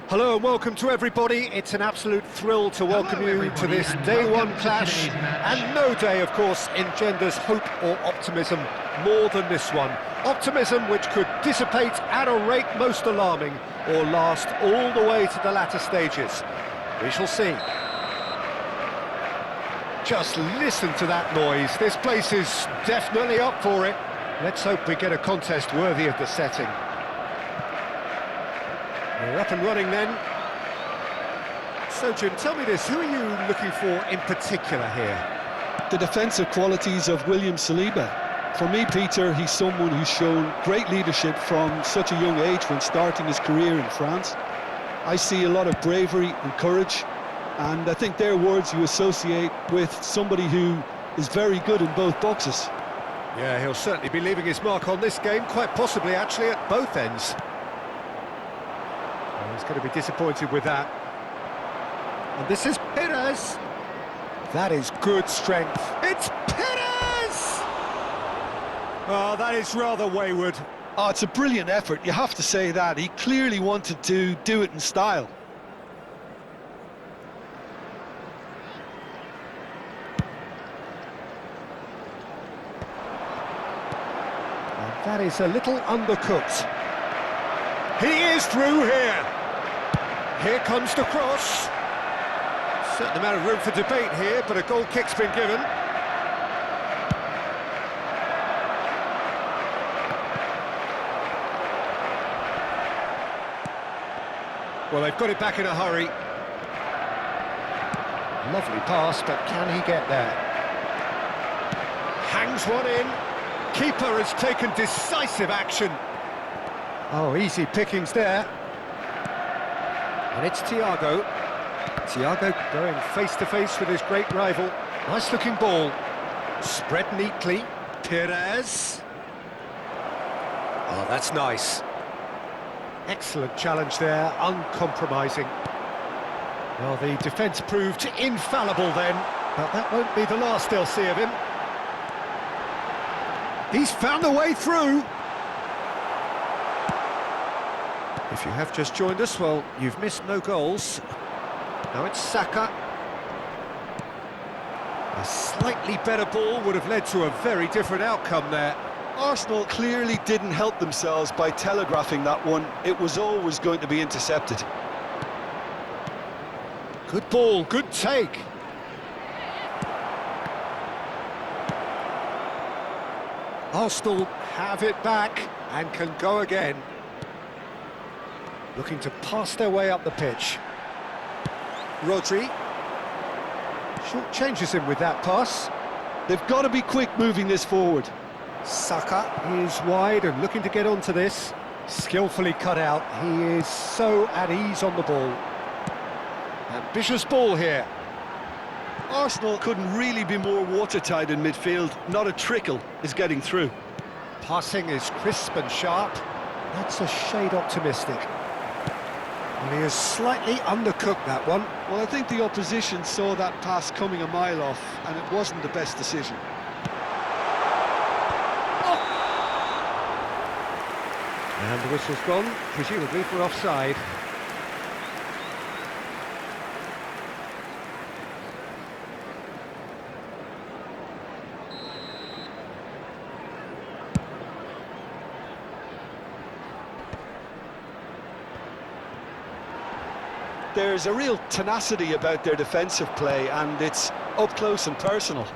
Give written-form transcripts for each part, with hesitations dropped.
Hello and welcome to everybody. It's an absolute thrill to welcome you to this day one clash, and no day, of course, engenders hope or optimism more than this one. Optimism which could dissipate at a rate most alarming or last all the way to the latter stages. We shall see. Just listen to that noise. This place is definitely up for it. Let's hope we get a contest worthy of the setting. We're up and running then. So Jim, tell me this, who are you looking for in particular here? The defensive qualities of William Saliba. For me, Peter, he's someone who's shown great leadership from such a young age when starting his career in France. I see a lot of bravery and courage, and I think they're words you associate with somebody who is very good in both boxes. Yeah, he'll certainly be leaving his mark on this game, quite possibly actually at both ends. He's going to be disappointed with that. And this is Perez. That is good strength. It's Perez! Oh, that is rather wayward. Oh, it's a brilliant effort, you have to say that. He clearly wanted to do it in style. And that is a little undercooked. He is through here. Here comes the cross. Certain amount of room for debate here, but a goal kick's been given. Well, they've got it back in a hurry. Lovely pass, but can he get there? Hangs one in. Keeper has taken decisive action. Oh, easy pickings there. And it's Thiago. Thiago going face-to-face with his great rival. Nice-looking ball. Spread neatly. Perez. Oh, that's nice. Excellent challenge there, uncompromising. Well, the defence proved infallible then, but that won't be the last they'll see of him. He's found a way through. If you have just joined us, well, you've missed no goals. Now it's Saka. A slightly better ball would have led to a very different outcome there. Arsenal clearly didn't help themselves by telegraphing that one. It was always going to be intercepted. Good ball, good take. Arsenal have it back and can go again. Looking to pass their way up the pitch. Rodri. Short changes him with that pass. They've got to be quick moving this forward. Saka is wide and looking to get onto this. Skillfully cut out. He is so at ease on the ball. Ambitious ball here. Arsenal couldn't really be more watertight in midfield. Not a trickle is getting through. Passing is crisp and sharp. That's a shade optimistic. And he has slightly undercooked that one. Well, I think the opposition saw that pass coming a mile off, and it wasn't the best decision. Oh! And the whistle's gone, presumably for offside. There's a real tenacity about their defensive play, and it's up close and personal.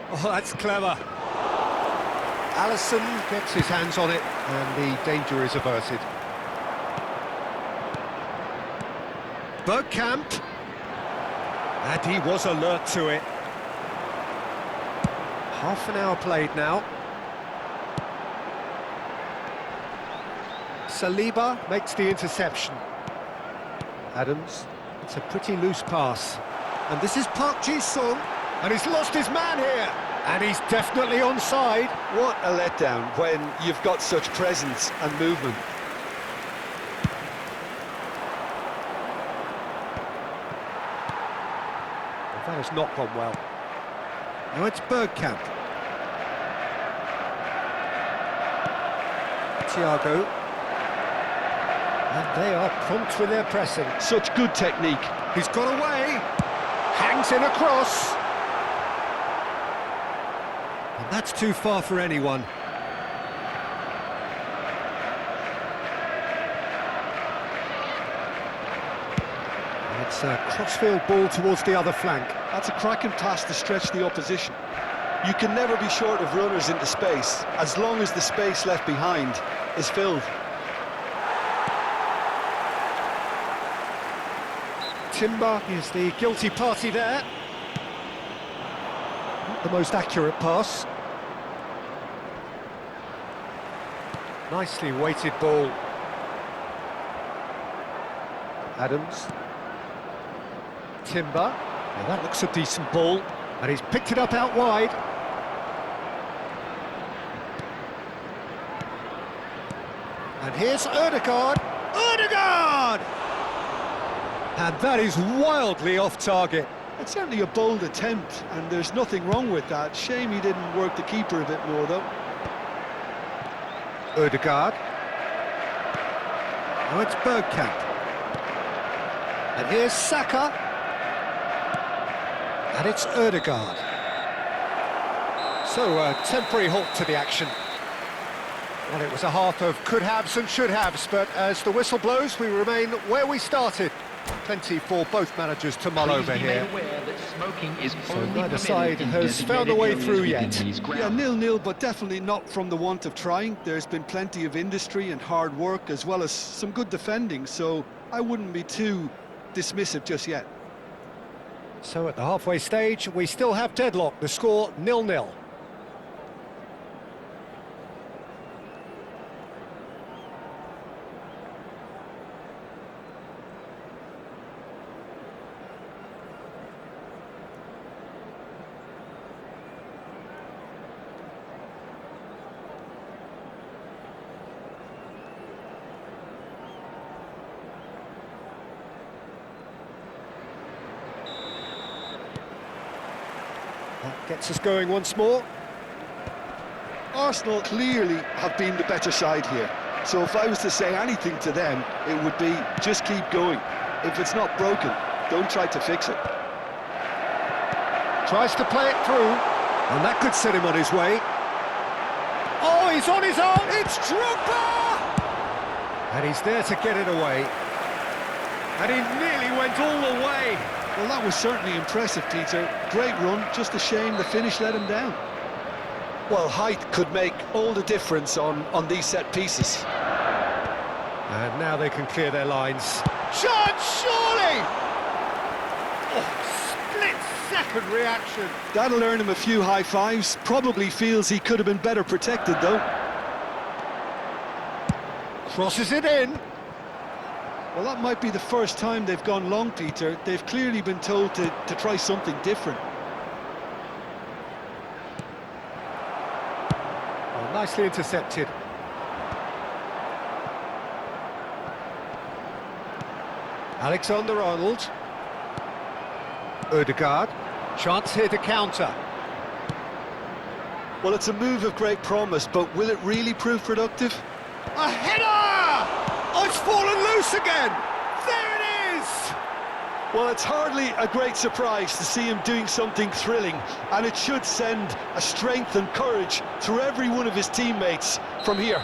Oh, that's clever. Alisson gets his hands on it, and the danger is averted. Bergkamp. And he was alert to it. Half an hour played now. Saliba makes the interception. Adams, it's a pretty loose pass. And this is Park Ji-sung, and he's lost his man here. And he's definitely onside. What a letdown when you've got such presence and movement. That has not gone well. Now it's Bergkamp. Thiago. And they are prompt with their pressing. Such good technique. He's got away. Hangs in across. And that's too far for anyone. And it's a crossfield ball towards the other flank. That's a cracking pass to stretch the opposition. You can never be short of runners into space, as long as the space left behind is filled. Timber is the guilty party there. Not the most accurate pass. Nicely weighted ball. Adams. Timber. Now that looks a decent ball. And he's picked it up out wide. And here's Ødegaard. Ødegaard! And that is wildly off target. It's certainly a bold attempt, and there's nothing wrong with that. Shame he didn't work the keeper a bit more, though. Ødegaard. Now it's Bergkamp. And here's Saka. And it's Ødegaard. So a temporary halt to the action. Well, it was a half of could-haves and should-haves, but as the whistle blows, we remain where we started. Plenty for both managers to mull over here. So neither side has found a way through yet. Yeah, 0-0, but definitely not from the want of trying. There's been plenty of industry and hard work, as well as some good defending, so I wouldn't be too dismissive just yet. So at the halfway stage, we still have deadlock. The score 0-0. That gets us going once more. Arsenal clearly have been the better side here. So if I was to say anything to them, it would be just keep going. If it's not broken, don't try to fix it. Tries to play it through, and that could set him on his way. Oh, he's on his own! It's Drogba! And he's there to get it away. And he nearly went all the way. Well, that was certainly impressive, Peter. Great run, just a shame the finish let him down. Well, height could make all the difference on these set pieces. And now they can clear their lines. Chance, surely! Oh, split-second reaction. That'll earn him a few high fives. Probably feels he could have been better protected, though. Crosses it in. Well, that might be the first time they've gone long, Peter. They've clearly been told to try something different. Oh, nicely intercepted. Alexander-Arnold. Ødegaard. Chance here to counter. Well, it's a move of great promise, but will it really prove productive? A header! Oh, it's fallen loose again! There it is! Well, it's hardly a great surprise to see him doing something thrilling, and it should send a strength and courage through every one of his teammates from here.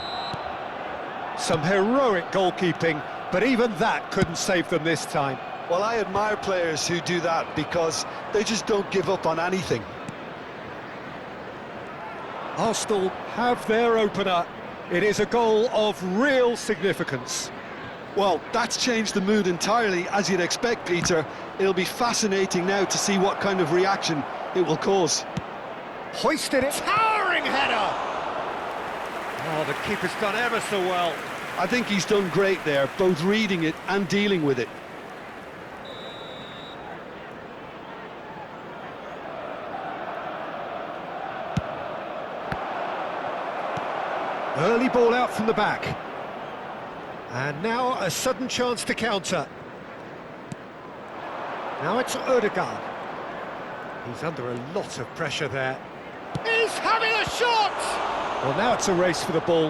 Some heroic goalkeeping, but even that couldn't save them this time. Well, I admire players who do that because they just don't give up on anything. Arsenal have their opener. It is a goal of real significance. Well, that's changed the mood entirely, as you'd expect, Peter. It'll be fascinating now to see what kind of reaction it will cause. Hoisted it. Towering header! Oh, the keeper's done ever so well. I think he's done great there, both reading it and dealing with it. Early ball out from the back. And now a sudden chance to counter. Now it's Ødegaard. He's under a lot of pressure there. He's having a shot! Well, now it's a race for the ball.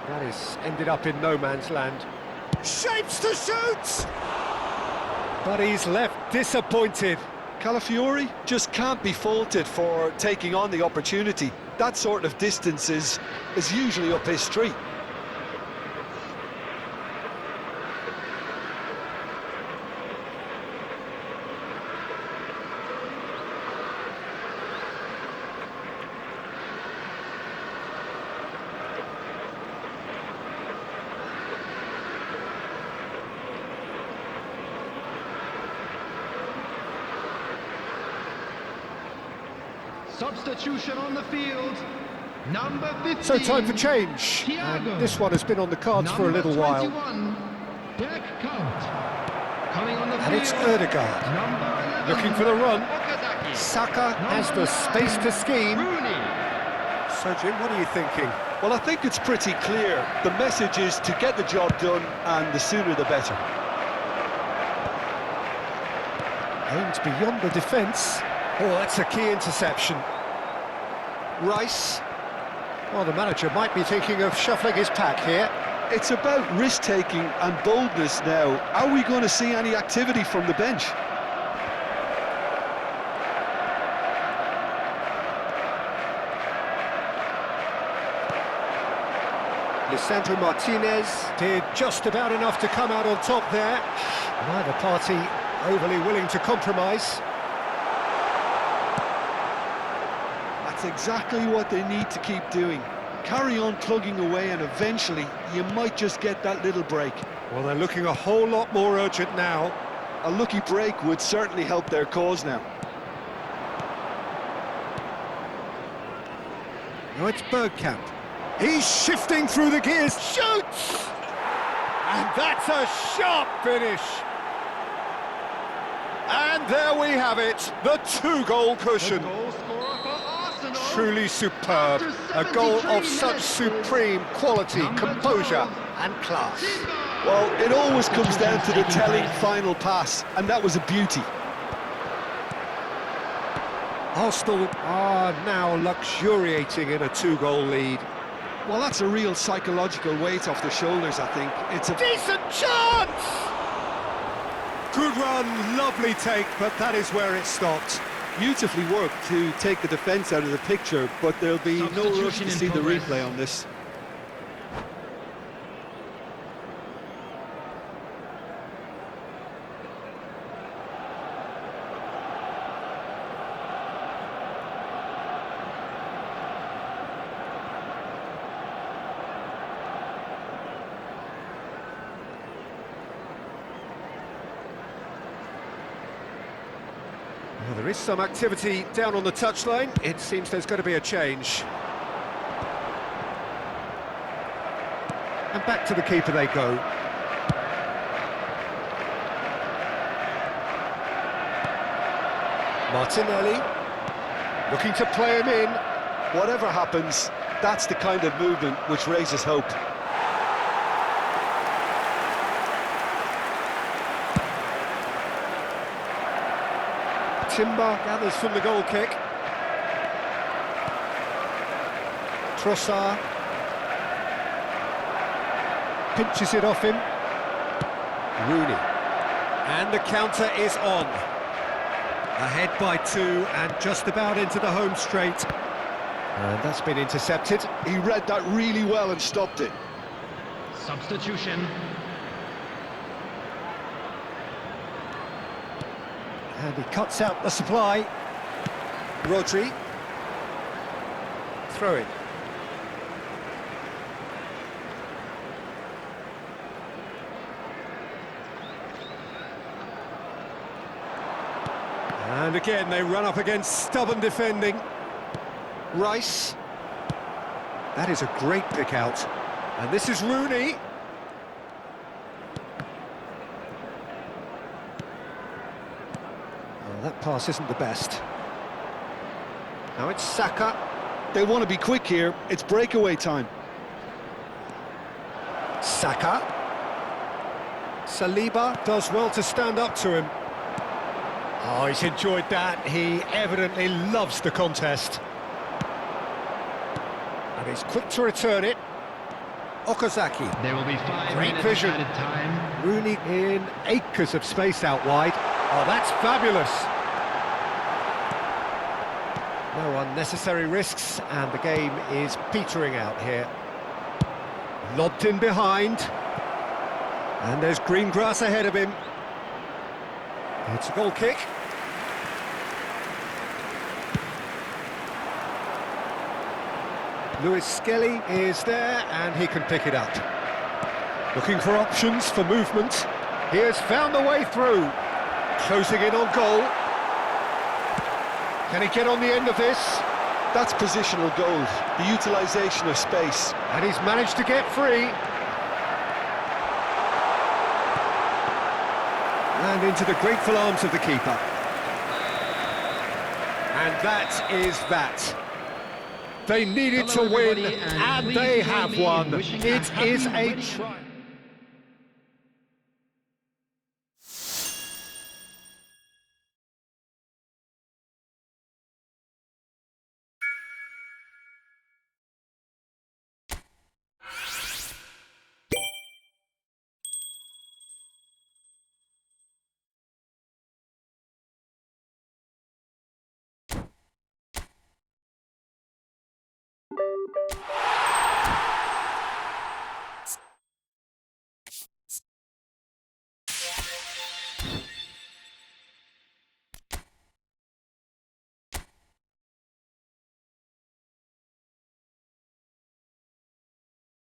That is ended up in no man's land. Shapes to shoot! But he's left disappointed. Calafiori just can't be faulted for taking on the opportunity. That sort of distance is usually up his street. Substitution on the field, number 15. So time for change. And this one has been on the cards for a little while. And it's Ødegaard looking for the run. Saka has the space to scheme. So Jim, what are you thinking? Well, I think it's pretty clear. The message is to get the job done, and the sooner the better. Aimed beyond the defence. Oh, that's a key interception. Rice. Well, the manager might be thinking of shuffling his pack here. It's about risk-taking and boldness now. Are we going to see any activity from the bench? Lisandro Martinez did just about enough to come out on top there. Neither party overly willing to compromise. That's exactly what they need to keep doing. Carry on plugging away, and eventually you might just get that little break. Well, they're looking a whole lot more urgent now. A lucky break would certainly help their cause now. Now it's Bergkamp. He's shifting through the gears. Shoots! And that's a sharp finish. And there we have it, the two-goal cushion. Truly superb. A goal of such supreme quality, composure and class. Well, it always comes down to the telling final pass, and that was a beauty. Arsenal are now luxuriating in a two-goal lead. Well, that's a real psychological weight off the shoulders, I think. It's a decent chance! Good run, lovely take, but that is where it stopped. Beautifully worked to take the defence out of the picture, but there'll be no rush to see the replay on this. Well, there is some activity down on the touchline. It seems there's going to be a change. And back to the keeper they go. Martinelli, looking to play him in. Whatever happens, that's the kind of movement which raises hope. Timber gathers from the goal kick. Trossard pinches it off him. Rooney. And the counter is on. Ahead by 2 and just about into the home straight. And that's been intercepted. He read that really well and stopped it. Substitution. And he cuts out the supply. Rodri. Throw in. And again, they run up against stubborn defending. Rice. That is a great pick out. And this is Rooney. Oh, that pass isn't the best. Now it's Saka. They want to be quick here. It's breakaway time. Saka. Saliba does well to stand up to him. Oh, he's enjoyed that. He evidently loves the contest. And he's quick to return it. Okazaki. There will be 5 Great minutes vision. added time. Rooney in acres of space out wide. Oh, that's fabulous. No unnecessary risks, and the game is petering out here. Lobbed in behind. And there's green grass ahead of him. It's a goal kick. Skelly is there, and he can pick it up. Looking for options for movement. He has found the way through. Closing in on goal. Can he get on the end of this? That's positional goal, the utilisation of space. And he's managed to get free. And into the grateful arms of the keeper. And that is that. They needed to win, and they have won. It is a triumph.